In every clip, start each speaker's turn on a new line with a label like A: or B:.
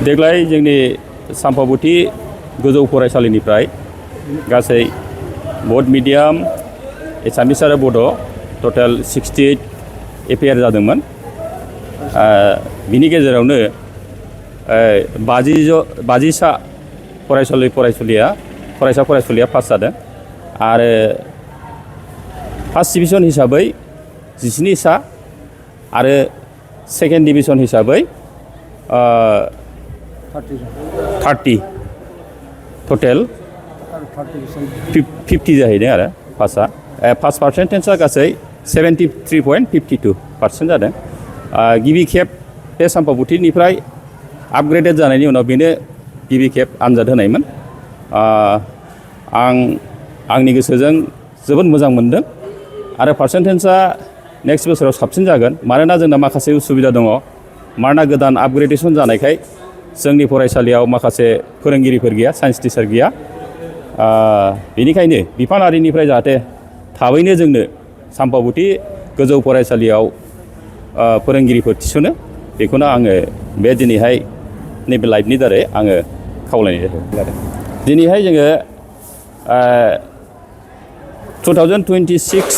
A: देग्लाय जोंनि साम्पाबुथि गोजौ फरायसालिनिफ्राय गासै बड मिडियाम एसामिस आरो बड' टटेल 68 एपियार जादोंमोन। बिनि गेजेरावनो 50सा फरायसुलिया पास जादों आरो फार्स्ट डिभिजन हिसाबै 17 सा आरो सेकेन्ड डिभिजन हिसाबै 30 टटेल 50 जाहैदों आरो पासआ। पास पार्सेन्टेजआ गासै 73.52% जादों। गिबि खेब बे साम्पाबुथिनिफ्राय आपग्रेडेड जानायनि उनाव बेनो गिबि खेब आनजाद होनायमोन। आंनि गोसोजों जोबोद मोजां मोनदों आरो पार्सेन्टेजआ नेक्स्ट बोसोराव साबसिन जागोन। मानोना जोंना माखासे उसुबिदा दङ। मानोना गोदान आपग्रेडेसन जानायखाय जोंनि फरायसालियाव माखासे फोरोंगिरिफोर गैया, साइन्स टिचार गैया। बेनिखायनो बिफानारिनिफ्राय जाहाथे थाबैनो जोंनो साम्पाबुथि गोजौ फरायसालियाव फोरोंगिरिफोर थिसनो, बेखौनो आङो बे दिनैहाय नैबे लाइभनि दारै आङो खावलायनाय जादों। दिनैहाय जोङो 2026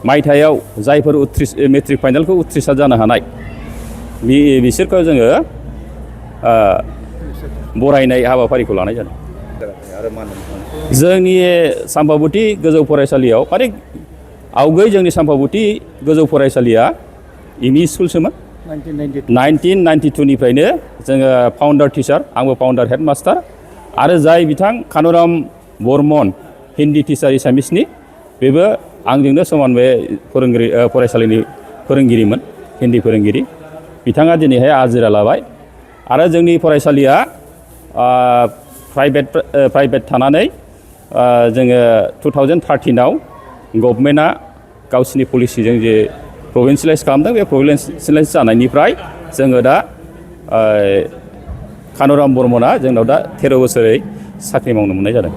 A: मायथाइयाव जायफोर मेट्रिक फाइनालखौ उथ्रिसार जानो हानाय बिसोरखौ जोङो बरायनाय हाबाफारिखौ लानाय जादों। जोंनि साम्पाबुथि गोजौ फरायसालियाव माने आवगै जोंनि साम्पाबुथि गोजौ फरायसालिया एमइ स्कुलसोमोन। 1992निफ्रायनो जोङो फाउन्डार टिचार, आंबो फाउन्डार हेडमास्टार आरो जाय बिथां कानुराम बर्मन हिन्दी टिचार एसामिसनि, बेबो आंजोंनो समान बे फरायसालिनि फोरोंगिरिमोन, हिन्दी फोरोंगिरि। बिथाङा दिनैहाय आजिरा लाबाय आरो जोंनि फरायसालिया प्राइभेट थानानै जोङो 2013आव गभर्नमेन्टआ गावसिनि पलिसिजों जे प्रभिन्सियेलाइज खालामदों, बे प्रभिन्सियेलाइज जानायनिफ्राय जोङो दा कानुराम बर्मनआ जोंनाव दा 13 बोसोरै साख्रि मावनो मोननाय जादों।